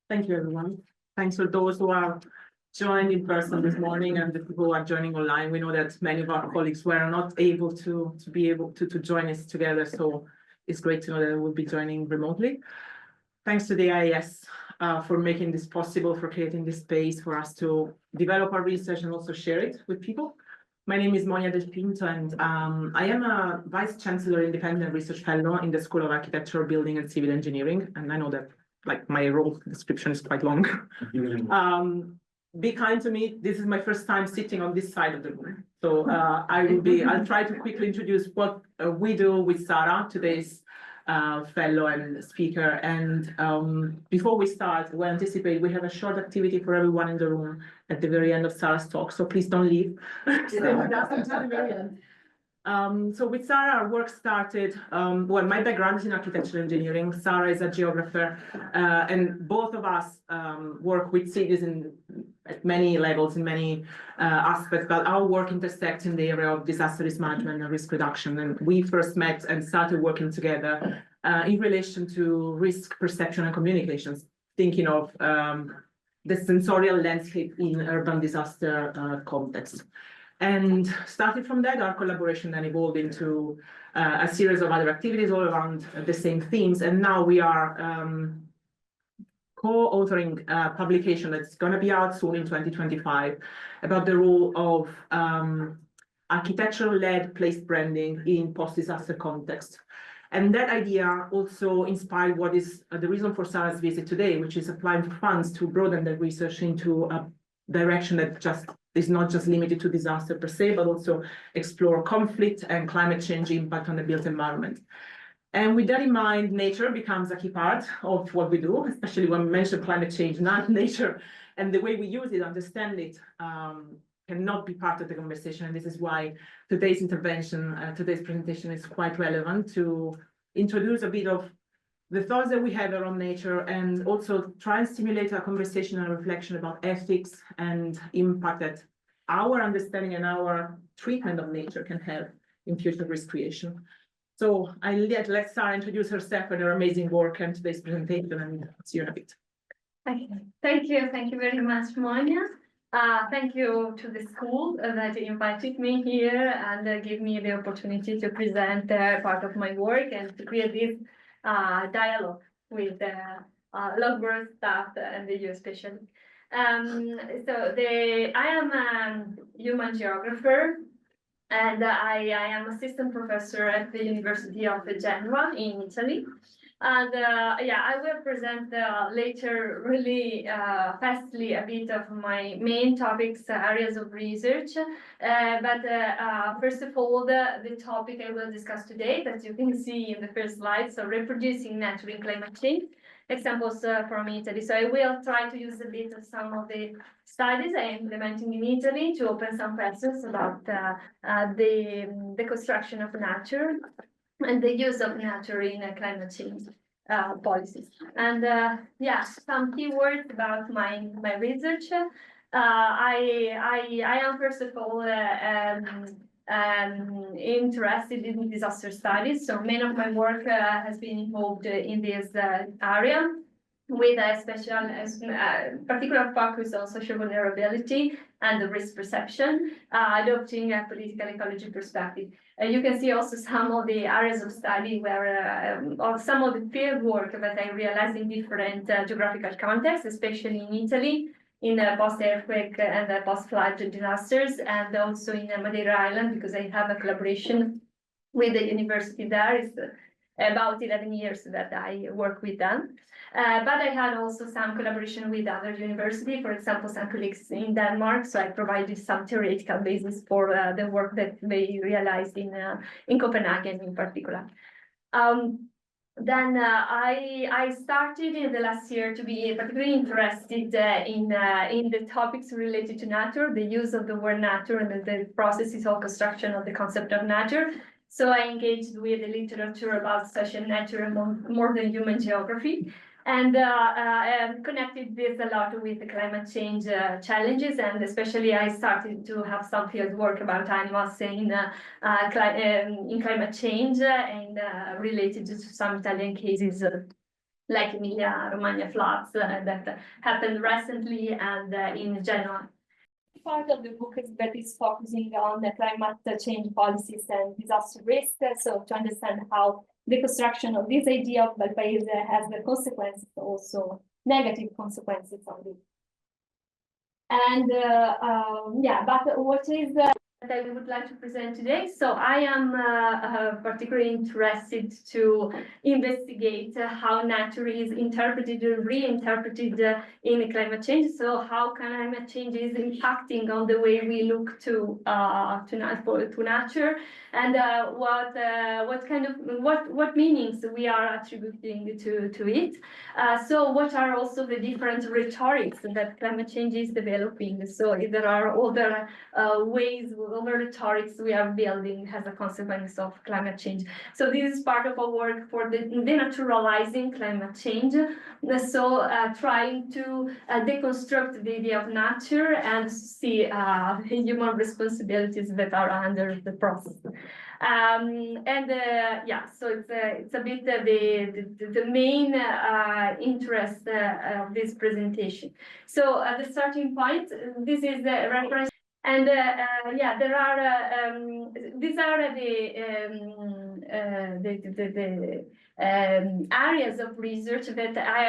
Thank you, everyone. Thanks for those who are joined in person this morning and the people who are joining online. We know that many of our colleagues were not able to join us together, so it's great to know that they will be joining remotely. Thanks to the IAS for making this possible, for creating this space for us to develop our research and also share it with people. My name is Monia Del Pinto, and I am a Vice Chancellor Independent Research Fellow in the School of Architecture, Building and Civil Engineering. And I know that my role description is quite long. Be kind to me. This is my first time sitting on this side of the room. So I'll try to quickly introduce what we do with Sara, today's fellow and speaker. And before we start, we anticipate we have a short activity for everyone in the room at the very end of Sara's talk. So please don't leave. Stay with us until the very end. So with Sara, our work started, well, my background is in architectural engineering. Sara is a geographer, and both of us work with cities at many levels, in many aspects, but our work intersects in the area of disaster risk management and risk reduction. And we first met and started working together in relation to risk perception and communications, thinking of the sensorial landscape in urban disaster context. And starting from that, our collaboration then evolved into a series of other activities all around the same themes. And now we are co-authoring a publication that's going to be out soon in 2025 about the role of architectural-led place branding in post-disaster context. And that idea also inspired what is the reason for Sara's visit today, which is applying for funds to broaden the research into a direction that is not just limited to disaster per se, but also explore conflict and climate change impact on the built environment. And with that in mind, nature becomes a key part of what we do, especially when we mention climate change, not nature, and the way we use it, understand it, cannot be part of the conversation. And this is why today's presentation is quite relevant to introduce a bit of the thoughts that we have around nature and also try and stimulate a conversation and reflection about ethics and impact that our understanding and our treatment of nature can have in future risk creation. So I let Sara introduce herself and her amazing work and today's presentation, and see you in a bit. Thank you very much, Monia. Thank you to the school that invited me here and gave me the opportunity to present part of my work and to create this dialogue with Logboard staff and the EU especially. I am a human geographer, and I am assistant professor at the University of Genoa in Italy. And I will present later really fastly a bit of my main topics, areas of research. But first of all, the topic I will discuss today, that you can see in the first slide, so reproducing nature in climate change, examples from Italy. So I will try to use a bit of some of the studies I am implementing in Italy to open some questions about the construction of nature and the use of nature in climate change policies. And some key words about my research. I am first of all interested in disaster studies. So many of my work has been involved in this area, with a particular focus on social vulnerability and the risk perception, adopting a political ecology perspective. You can see also some of the areas of study where, or some of the field work that I realized in different geographical contexts, especially in Italy, in post-earthquake and post-flood disasters, and also in Madeira Island, because I have a collaboration with the university there. It's about 11 years that I work with them. But I had also some collaboration with other universities, for example, some colleagues in Denmark. So I provided some theoretical basis for the work that they realized in Copenhagen in particular. Then I started in the last year to be particularly interested in the topics related to nature, the use of the word nature and the processes of construction of the concept of nature. So I engaged with the literature about social nature and more than human geography, and connected this a lot with the climate change challenges, and especially I started to have some field work about animals in climate change and related to some Italian cases like Emilia-Romagna floods that happened recently and in Genoa. Part of the book is that is focusing on the climate change policies and disaster risk. So to understand how the construction of this idea of Valpaese has the consequences, also negative consequences on it. And yeah, but what is that I would like to present today? So I am particularly interested to investigate how nature is interpreted and reinterpreted in climate change. So how climate change is impacting on the way we look to nature, and what meanings we are attributing to it. So what are also the different rhetorics that climate change is developing? So if there are other ways, other rhetorics we are building as a consequence of climate change. So this is part of our work for denaturalizing climate change. So trying to deconstruct the idea of nature and see human responsibilities that are under the process. Yeah, so it's a bit the main interest of this presentation. So the starting point, this is the reference, and yeah, there are these are the areas of research that I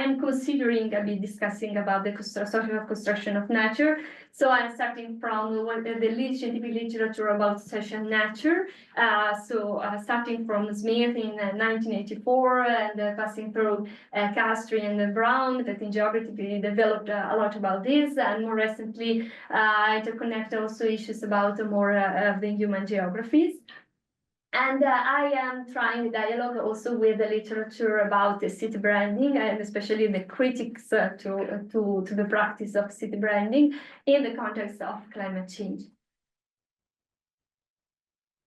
am considering discussing about the social construction of nature. So I'm starting from the scientific literature about social nature. Starting from Smith in 1984 and passing through Castry and Brown, that in geography developed a lot about this, and more recently interconnect also issues about more of the human geographies. And I am trying dialogue also with the literature about the city branding, and especially the critics to the practice of city branding in the context of climate change.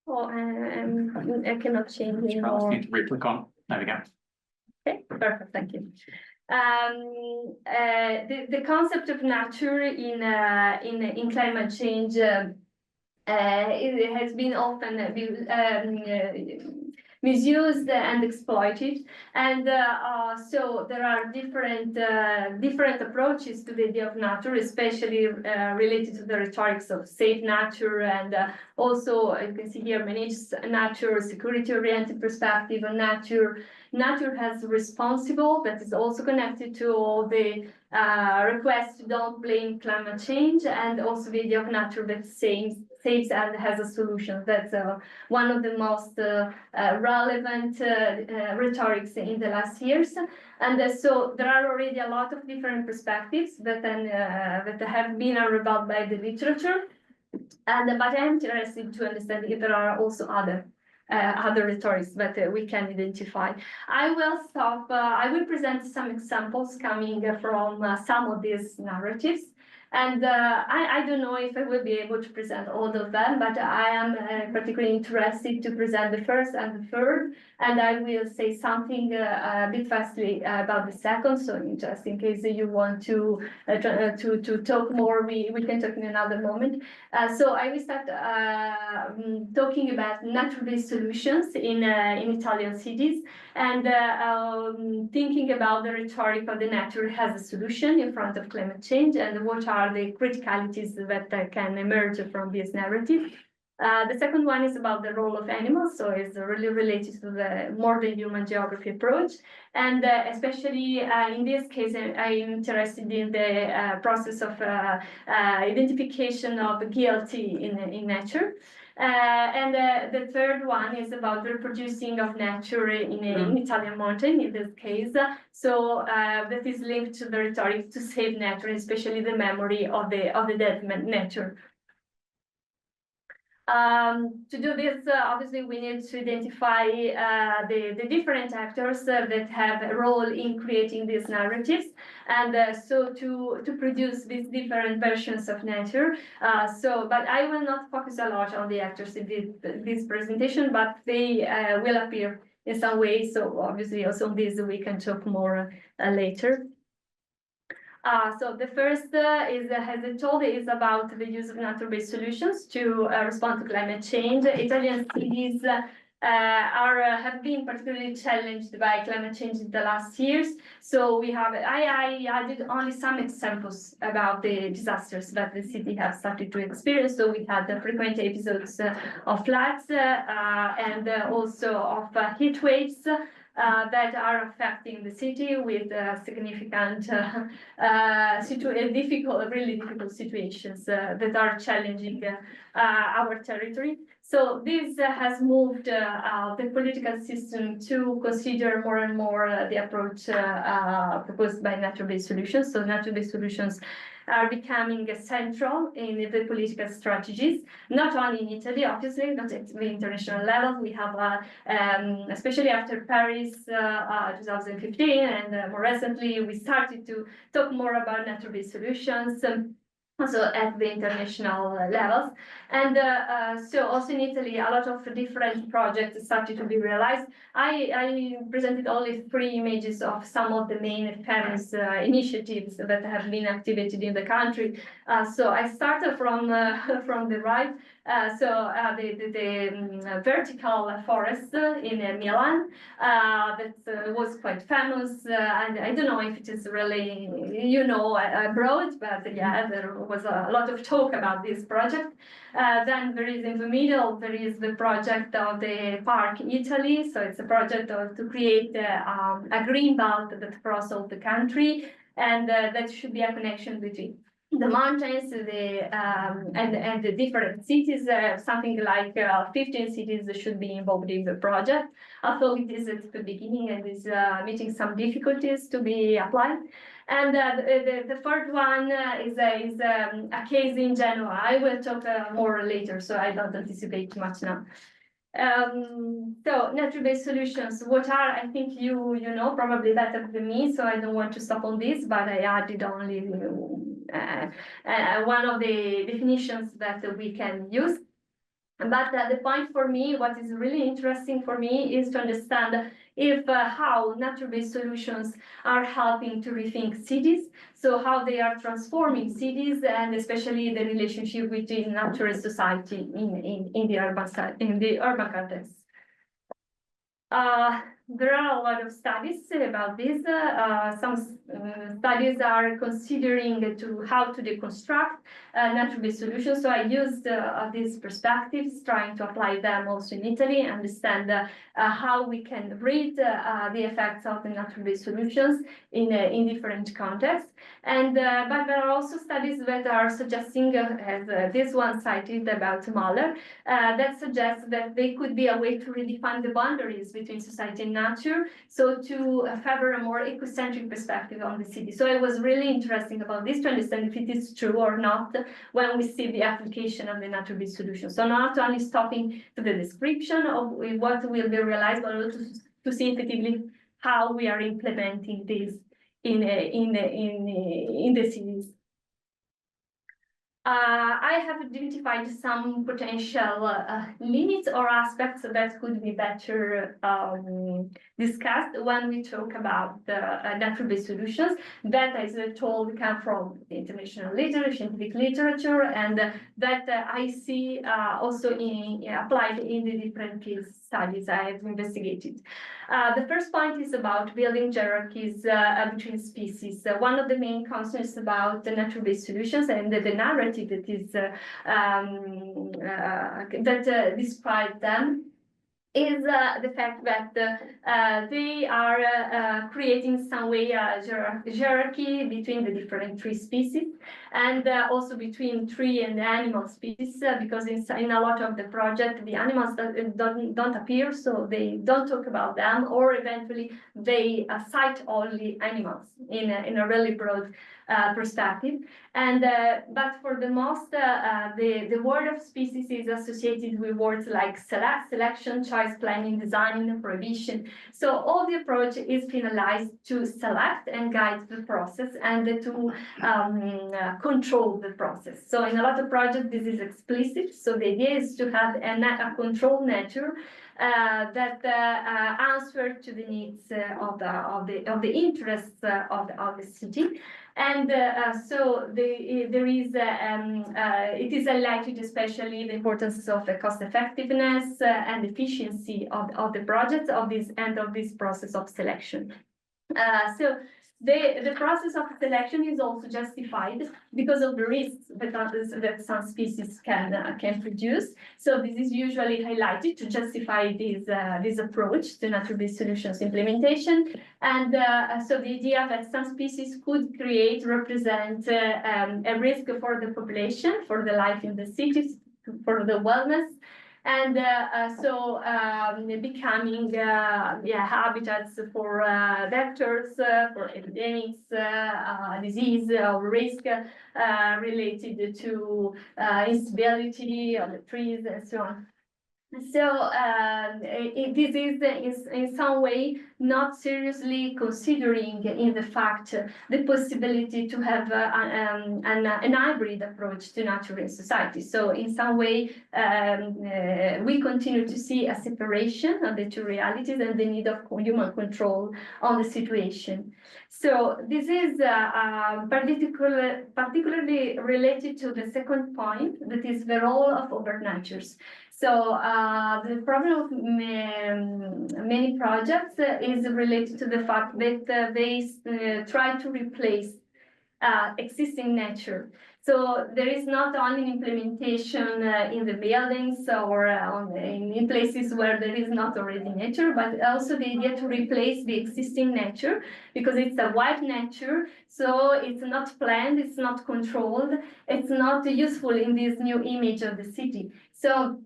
Oh, I cannot change anymore. You need to re-click on. There we go. Okay, perfect, thank you. The concept of nature in climate change it has been often misused and exploited, and so there are different approaches to the idea of nature, especially related to the rhetorics of safe nature, and also you can see here managed nature, security-oriented perspective on nature. Nature has responsible, that is also connected to all the requests to don't blame climate change, and also the idea of nature that saves and has a solution. That's one of the most relevant rhetorics in the last years. And so there are already a lot of different perspectives that have been unraveled by the literature. But I am interested to understand if there are also other rhetorics that we can identify. I will present some examples coming from some of these narratives. And I don't know if I will be able to present all of them, but I am particularly interested to present the first and the third, and I will say something a bit fastly about the second. So just in case you want to talk more, we can talk in another moment. So I will start talking about natural-based solutions in Italian cities, and thinking about the rhetoric of the nature has a solution in front of climate change, and what are the criticalities that can emerge from this narrative. The second one is about the role of animals, so it's really related to the modern human geography approach, and especially in this case, I'm interested in the process of identification of guilty in nature. And the third one is about the reproducing of nature in Italian mountain, in this case. So that is linked to the rhetoric to save nature, especially the memory of the dead nature. To do this, obviously, we need to identify the different actors that have a role in creating these narratives, and so to produce these different versions of nature. But I will not focus a lot on the actors in this presentation, but they will appear in some way. So obviously, also on this we can talk more later. So the first is, as I told, is about the use of nature-based solutions to respond to climate change. Italian cities have been particularly challenged by climate change in the last years. So we have, I added only some examples about the disasters that the city has started to experience. So we had the frequent episodes of floods and also of heat waves that are affecting the city with significant, really difficult situations that are challenging our territory. So this has moved the political system to consider more and more the approach proposed by nature-based solutions. So nature-based solutions are becoming central in the political strategies, not only in Italy, obviously, but at the international level. We have, especially after Paris 2015, and more recently, we started to talk more about nature-based solutions. Also at the international levels. And so also in Italy, a lot of different projects started to be realized. I presented only 3 images of some of the main famous initiatives that have been activated in the country. So I started from the right. The vertical forest in Milan that was quite famous, and I don't know if it is really, broad, but yeah, there was a lot of talk about this project. Then there is in the middle, there is the project of the Park Italy. So it's a project to create a green belt that crosses all the country, and that should be a connection between the mountains, and the different cities. Something like 15 cities should be involved in the project. Although it is at the beginning and is meeting some difficulties to be applied. And the third one is a case in Genoa. I will talk more later, so I don't anticipate too much now. So nature-based solutions, what are, I think you know probably better than me, so I don't want to stop on this, but I added only one of the definitions that we can use. But the point for me, what is really interesting for me, is to understand if how nature-based solutions are helping to rethink cities. So how they are transforming cities, and especially the relationship between nature and society in the urban context. There are a lot of studies about this. Some studies are considering how to deconstruct nature-based solutions. So I used these perspectives, trying to apply them also in Italy, understand how we can read the effects of the nature-based solutions in different contexts. And but there are also studies that are suggesting, as this one cited about Mahler, that suggests that they could be a way to redefine the boundaries between society and nature, so to favor a more ecocentric perspective on the city. So it was really interesting about this to understand if it is true or not when we see the application of the nature-based solution. So not only stopping to the description of what will be realized, but also to see effectively how we are implementing this in the cities. I have identified some potential limits or aspects that could be better discussed when we talk about nature-based solutions that, as I told, come from the international literature, scientific literature, and that I see also applied in the different case studies I have investigated. The first point is about building hierarchies between species. One of the main concerns about the nature-based solutions and the narrative that is describes them is the fact that they are creating some way a hierarchy between the different tree species, and also between tree and animal species, because in a lot of the project the animals don't appear, so they don't talk about them, or eventually they cite only animals in a really broad perspective. And but for the most, the word of species is associated with words like selection, choice, planning, design, prohibition. So all the approach is finalized to select and guide the process, and to control the process. So in a lot of projects this is explicit. So the idea is to have a control nature that answer to the needs of the interests of the city. And so there is, it is highlighted especially the importance of the cost effectiveness and efficiency of the project of this process of selection. So the process of selection is also justified because of the risks that some species can produce. So this is usually highlighted to justify this approach to natural-based solutions implementation. And so the idea that some species could represent a risk for the population, for the life in the cities, for the wellness, and becoming habitats for vectors, for epidemics, disease or risk related to instability of the trees and so on. So this is in some way not seriously considering in the fact the possibility to have an hybrid approach to nature in society. So in some way we continue to see a separation of the two realities and the need of human control on the situation. So this is particularly related to the second point, that is the role of urban natures. So the problem of many projects is related to the fact that they try to replace existing nature. So there is not only implementation in the buildings or in places where there is not already nature, but also the idea to replace the existing nature, because it's a wild nature, so it's not planned, it's not controlled, it's not useful in this new image of the city. So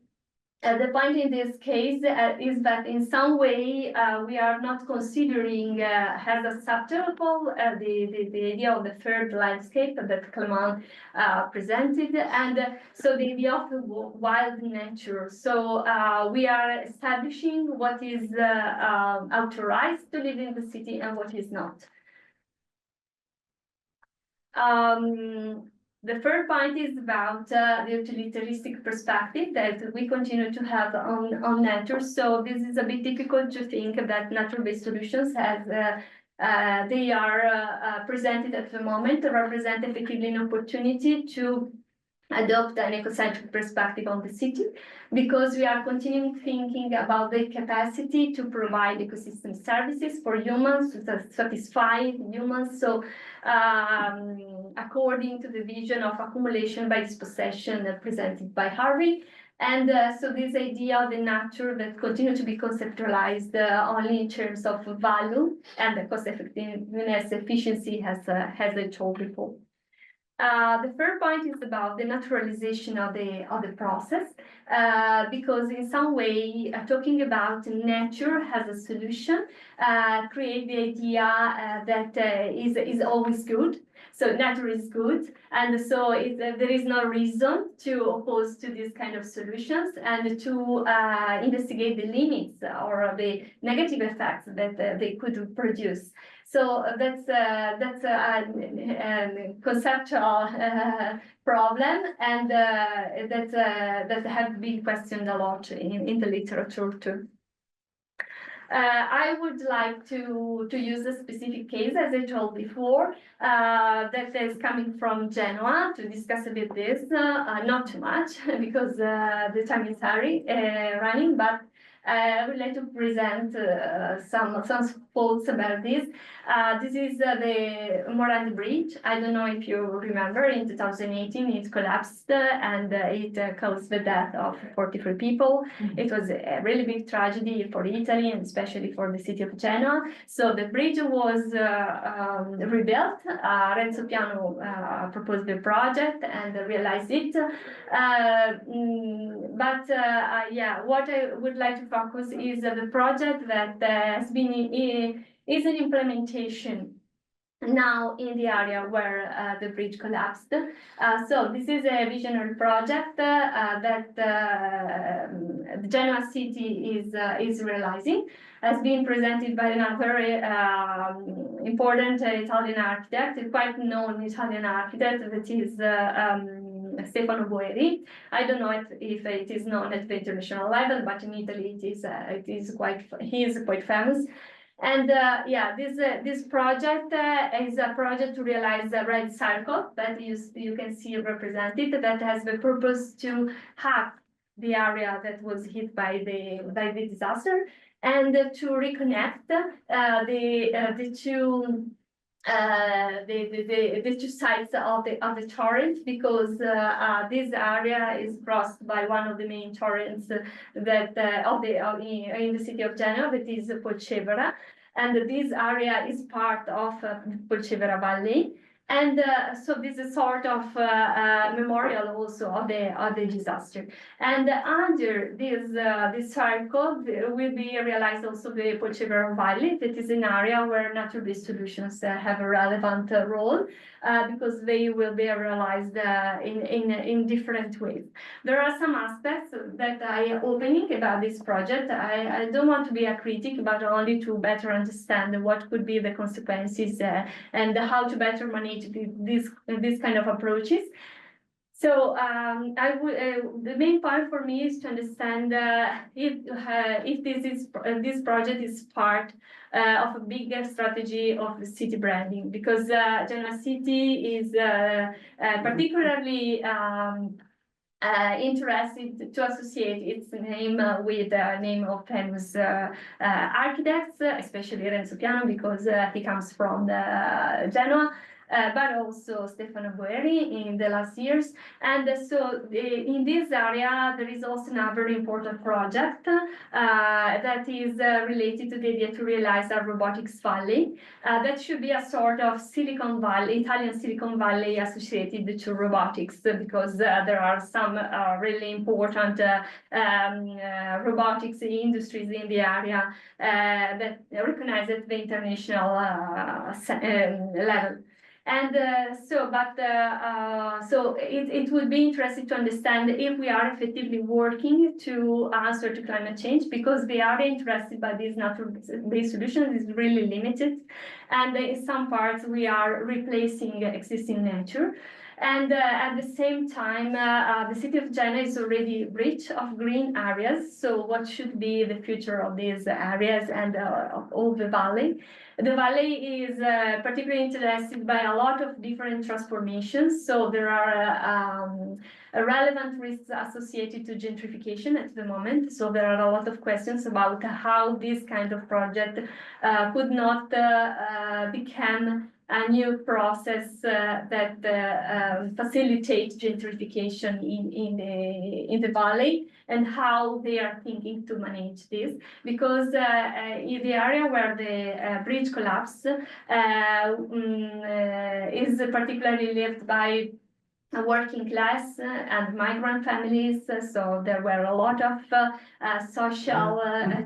the point in this case is that in some way we are not considering as acceptable the idea of the third landscape that Clement presented, and so the idea of the wild nature. So we are establishing what is authorized to live in the city and what is not. The third point is about the utilitaristic perspective that we continue to have on nature. So this is a bit difficult to think that nature-based solutions as they are presented at the moment represent effectively an opportunity to adopt an ecocentric perspective on the city, because we are continuing thinking about the capacity to provide ecosystem services for humans, to satisfy humans. So according to the vision of accumulation by dispossession presented by Harvey. And so this idea of the nature that continues to be conceptualized only in terms of value and the cost effectiveness efficiency, as I told before. The third point is about the naturalization of the process, because in some way talking about nature as a solution create the idea that is always good. So nature is good, and so there is no reason to oppose to these kind of solutions and to investigate the limits or the negative effects that they could produce. So that's a conceptual problem, and that have been questioned a lot in the literature too. I would like to use a specific case, as I told before, that is coming from Genoa to discuss a bit this, not too much because the time is running, but I would like to present some thoughts about this. This is the Morandi Bridge. I don't know if you remember, in 2018 it collapsed and it caused the death of 43 people. Mm-hmm. It was a really big tragedy for Italy and especially for the city of Genoa. So the bridge was rebuilt. Renzo Piano proposed the project and realized it. What I would like to focus is the project that has been is an implementation now in the area where the bridge collapsed. So this is a visionary project that the Genoa city is realizing, has been presented by another important Italian architect, a quite known Italian architect, that is Stefano Boeri. I don't know if it is known at the international level, but in Italy he is quite famous. And yeah, this project is a project to realize a red circle that you can see represented, that has the purpose to have the area that was hit by the disaster, and to reconnect the two sides of the torrent, because this area is crossed by one of the main torrents that in the city of Genoa, that is Polcevera, and this area is part of Polcevera Valley. And so this is sort of memorial also of the disaster. And under this circle will be realized also the Polcevera Valley, that is an area where nature-based solutions have a relevant role, because they will be realized in different ways. There are some aspects that I am opening about this project. I don't want to be a critic, but only to better understand what could be the consequences and how to better manage these kind of approaches. So the main point for me is to understand if this project is part of a bigger strategy of the city branding, because Genoa City is particularly interested to associate its name with the name of famous architects, especially Renzo Piano, because he comes from Genoa. But also Stefano Boeri in the last years. And so in this area, there is also another important project that is related to the idea to realize a robotics valley. That should be a sort of Silicon Valley, Italian Silicon Valley associated to robotics, because there are some really important robotics industries in the area that recognize at the international level. And so it would be interesting to understand if we are effectively working to answer to climate change, because the area interested by these nature-based solutions is really limited. And in some parts, we are replacing existing nature. And at the same time, the city of Genoa is already rich of green areas. So what should be the future of these areas and of all the valley? The valley is particularly interested by a lot of different transformations. So there are relevant risks associated to gentrification at the moment. So there are a lot of questions about how this kind of project could not become a new process that facilitates gentrification in the valley, and how they are thinking to manage this. Because in the area where the bridge collapsed is particularly lived by working class and migrant families, so there were a lot of social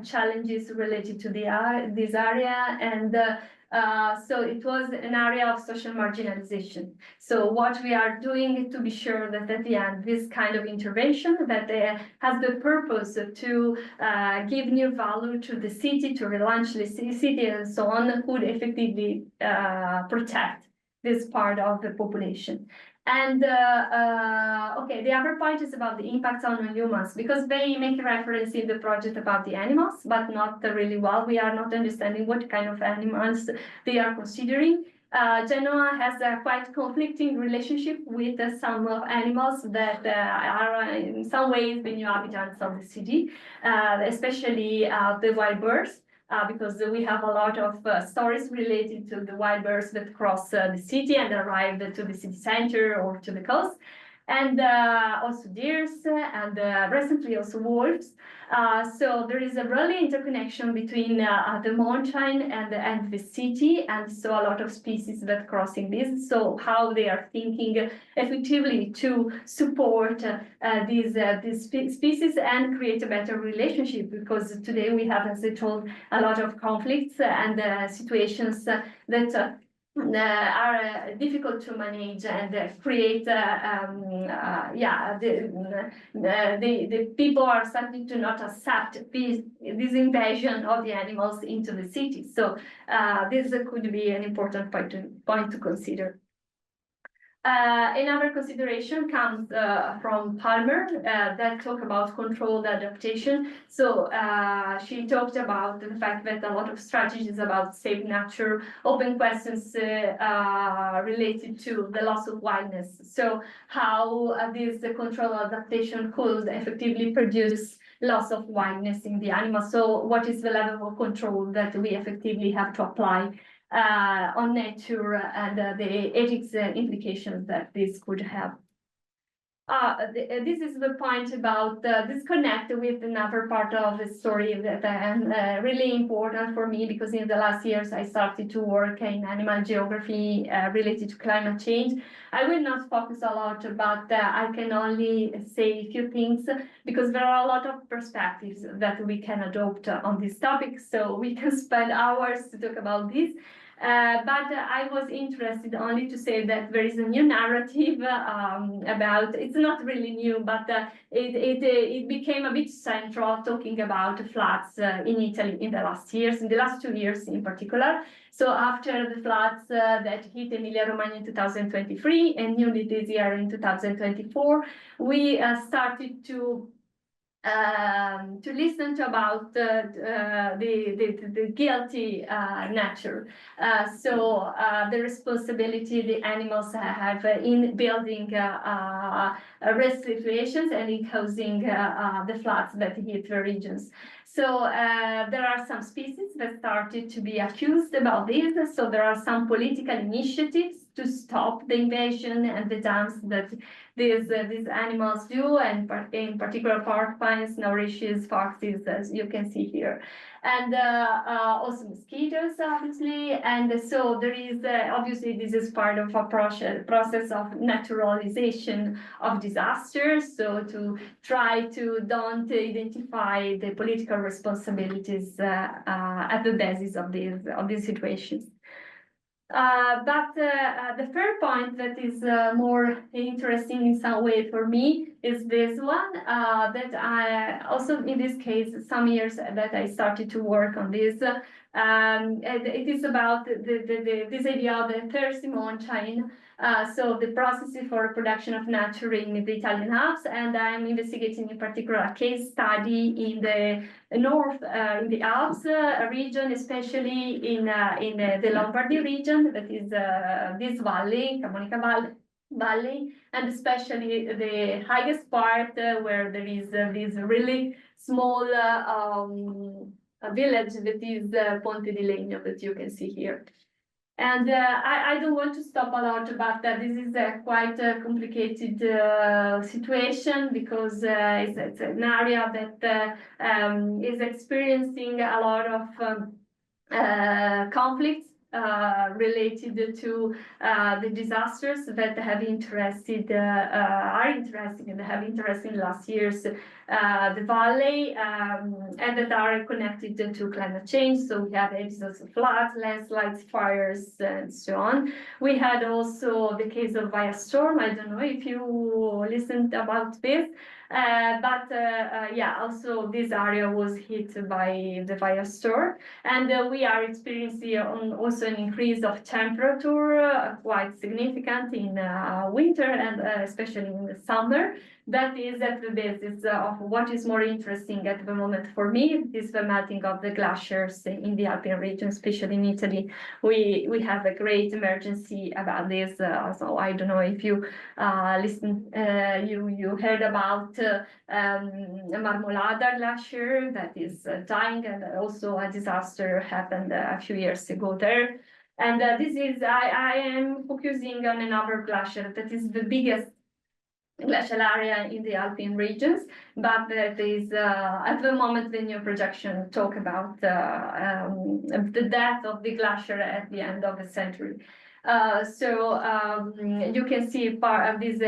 challenges related to this area, and so it was an area of social marginalization. So what we are doing to be sure that at the end, this kind of intervention that has the purpose to give new value to the city, to relaunch the city and so on, could effectively protect this part of the population. And okay, the other point is about the impacts on humans, because they make a reference in the project about the animals, but not really well. We are not understanding what kind of animals they are considering. Genoa has a quite conflicting relationship with some animals that are in some ways the new inhabitants of the city, especially the wild birds. Because we have a lot of stories related to the wild birds that cross the city and arrive to the city center or to the coast, and also deers, and recently also wolves. So there is a really interconnection between the mountain and the city, and so a lot of species that crossing this. So how they are thinking effectively to support these species and create a better relationship, because today we have, as I told, a lot of conflicts and situations that are difficult to manage and create the people are starting to not accept this invasion of the animals into the city. So this could be an important point to consider. Another consideration comes from Palmer that talk about controlled adaptation. So she talked about the fact that a lot of strategies about safe nature open questions related to the loss of wildness. So how this controlled adaptation could effectively produce loss of wildness in the animal. So what is the level of control that we effectively have to apply on nature and the ethics implications that this could have. This is the point about disconnect with another part of the story that really important for me, because in the last years I started to work in animal geography related to climate change. I will not focus a lot, but I can only say a few things because there are a lot of perspectives that we can adopt on this topic. So we can spend hours to talk about this. But I was interested only to say that there is a new narrative about, it's not really new, but it became a bit central, talking about floods in Italy in the last years, in the last 2 years in particular. So after the floods that hit Emilia-Romagna in 2023 and newly this year in 2024, we started to listen to about the guilty nature. So the responsibility the animals have in building risk situations and in causing the floods that hit the regions. So there are some species that started to be accused about this. So there are some political initiatives to stop the invasion and the dams that these animals do, and in particular porcupines, nourishes, foxes, as you can see here, and also mosquitoes, obviously. And so there is obviously this is part of a process of naturalization of disasters. So to try to don't identify the political responsibilities at the basis of these situations. But the third point that is more interesting in some way for me is this one, that I also, in this case, some years that I started to work on this. And it is about this idea of the Third-Simon chain. So the processes for production of nature in the Italian Alps, and I'm investigating in particular a case study in the north, in the Alps region, especially in the Lombardy region, that is this valley, Camonica Valley, and especially the highest part where there is this really small village that is Ponte di Legno that you can see here. And I don't want to stop a lot, but this is a quite complicated situation, because it's an area that is experiencing a lot of conflicts related to the disasters that have are interesting and have interested in last years the valley, and that are connected to climate change. So we have episodes of floods, landslides, fires, and so on. We had also the case of Viastorm. I don't know if you listened about this. But yeah, also this area was hit by the Viastorm, and we are experiencing also an increase of temperature quite significant in winter and especially in the summer. That is at the basis of what is more interesting at the moment for me, is the melting of the glaciers in the Alpine region, especially in Italy. We have a great emergency about this. So I don't know if you you heard about Marmolada glacier that is dying, and also a disaster happened a few years ago there. And this is I am focusing on another glacier that is the biggest glacial area in the Alpine regions, but that is at the moment the new projection talk about the death of the glacier at the end of the century. So you can see part of this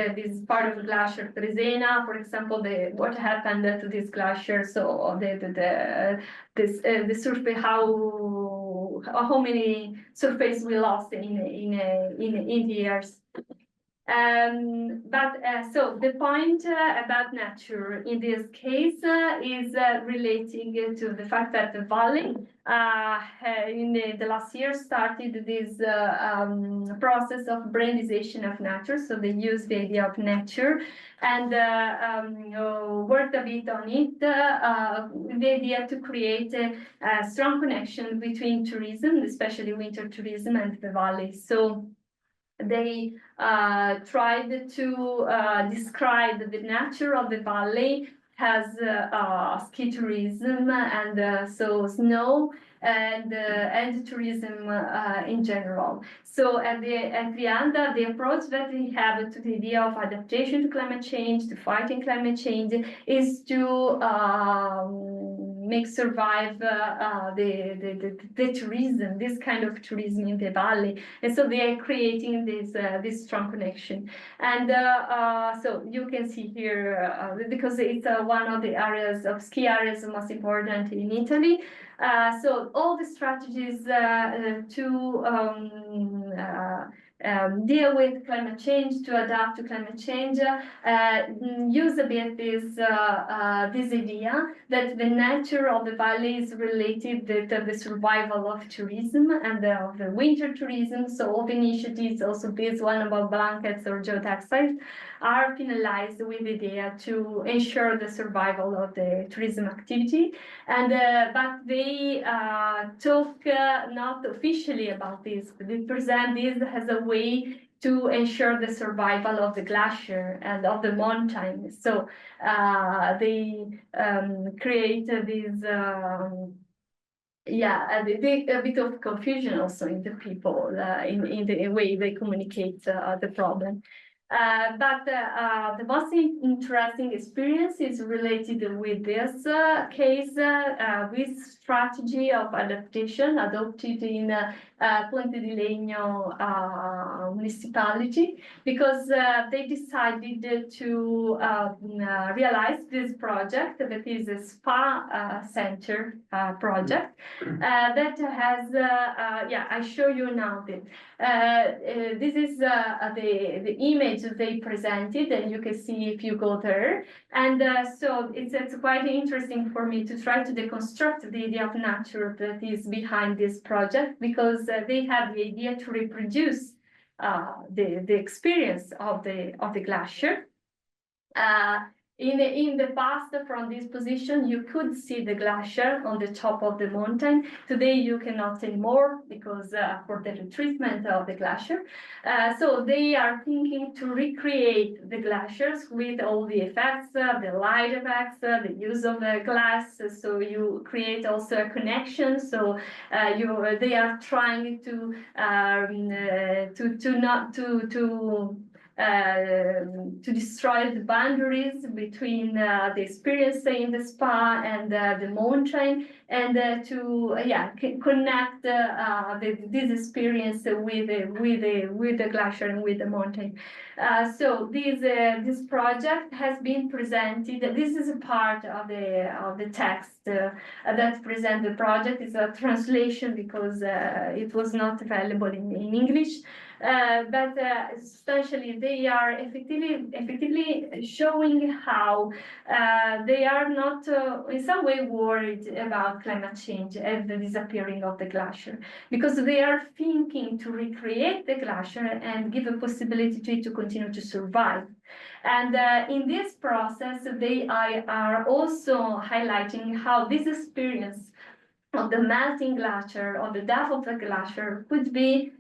part of the glacier Tresena, for example, what happened to this glacier. So the surface, how many surface we lost in the years. So the point about nature in this case is relating to the fact that the valley in the last year started this process of brandization of nature. So they use the idea of nature and worked a bit on it, the idea to create a strong connection between tourism, especially winter tourism, and the valley. So they tried to describe the nature of the valley as ski tourism and so snow and tourism in general. So at the end, the approach that we have to the idea of adaptation to climate change, to fighting climate change, is to make survive the tourism, this kind of tourism in the valley, and so they are creating this strong connection. And so you can see here because it's one of the areas of ski areas most important in Italy. So all the strategies to deal with climate change, to adapt to climate change, use a bit this idea that the nature of the valley is related to the survival of tourism and of the winter tourism. So all the initiatives, also this one about blankets or geotextiles, are finalized with the idea to ensure the survival of the tourism activity. And but they talk not officially about this, but they present this as a way to ensure the survival of the glacier and of the mountain. So they create this a bit of confusion also in the people in the way they communicate the problem. But the most interesting experience is related with this case, with strategy of adaptation adopted in Ponte di Legno municipality, because they decided to realize this project that is a spa center project that has, I show you now that this is the image they presented, and you can see if you go there. And so it's quite interesting for me to try to deconstruct the idea of nature that is behind this project, because they have the idea to reproduce the experience of the glacier. In the past, from this position, you could see the glacier on the top of the mountain. Today, you cannot anymore because for the retreatment of the glacier. So they are thinking to recreate the glaciers with all the effects, the light effects, the use of the glass. So you create also a connection. So they are trying to destroy the boundaries between the experience in the spa and the mountain, and to connect this experience with the glacier and with the mountain. So this project has been presented. This is a part of the text that presents the project. It's a translation because it was not available in English. But essentially, they are effectively showing how they are not in some way worried about climate change and the disappearing of the glacier, because they are thinking to recreate the glacier and give a possibility to it to continue to survive. And in this process, they are also highlighting how this experience of the melting glacier, or the death of the glacier, could be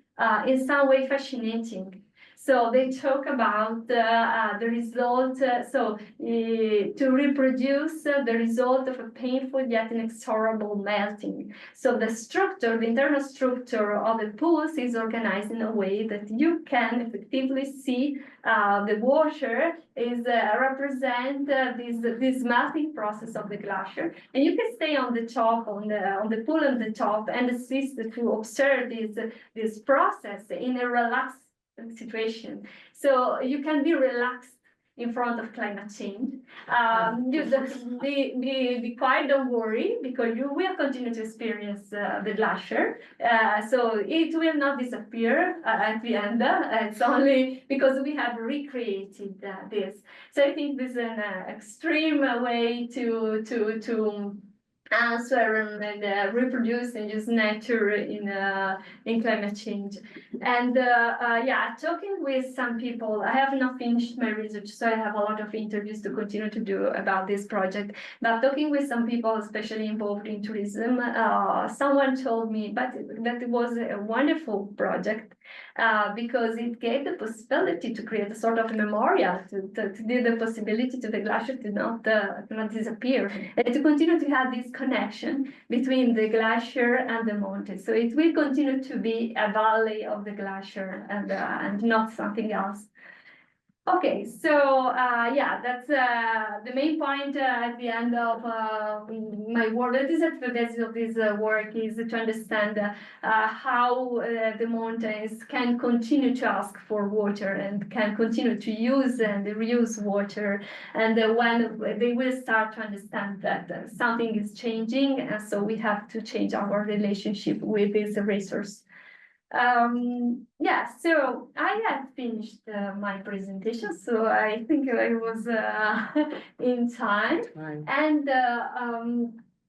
in some way fascinating. So they talk about the result, to reproduce the result of a painful yet inexorable melting. So the structure, the internal structure of the pools is organized in a way that you can effectively see the water is represent this melting process of the glacier, and you can stay on the top, on the pool on the top, and assist to observe this process in a relaxed situation. So you can be relaxed in front of climate change. Be quiet, don't worry, because you will continue to experience the glacier. So it will not disappear at the end. It's only because we have recreated this. So I think this is an extreme way to answer and reproduce and use nature in climate change. And yeah, talking with some people, I have not finished my research, so I have a lot of interviews to continue to do about this project. But talking with some people, especially involved in tourism, someone told me, but that it was a wonderful project. Because it gave the possibility to create a sort of memorial, to give the possibility to the glacier to not disappear, and to continue to have this connection between the glacier and the mountain. So it will continue to be a valley of the glacier and not something else. Okay, so yeah, that's the main point at the end of my work. That is at the basis of this work, is to understand how the mountains can continue to ask for water and can continue to use and reuse water, and when they will start to understand that something is changing, and so we have to change our relationship with this resource. Yeah, so I have finished my presentation, so I think I was in time. Right. And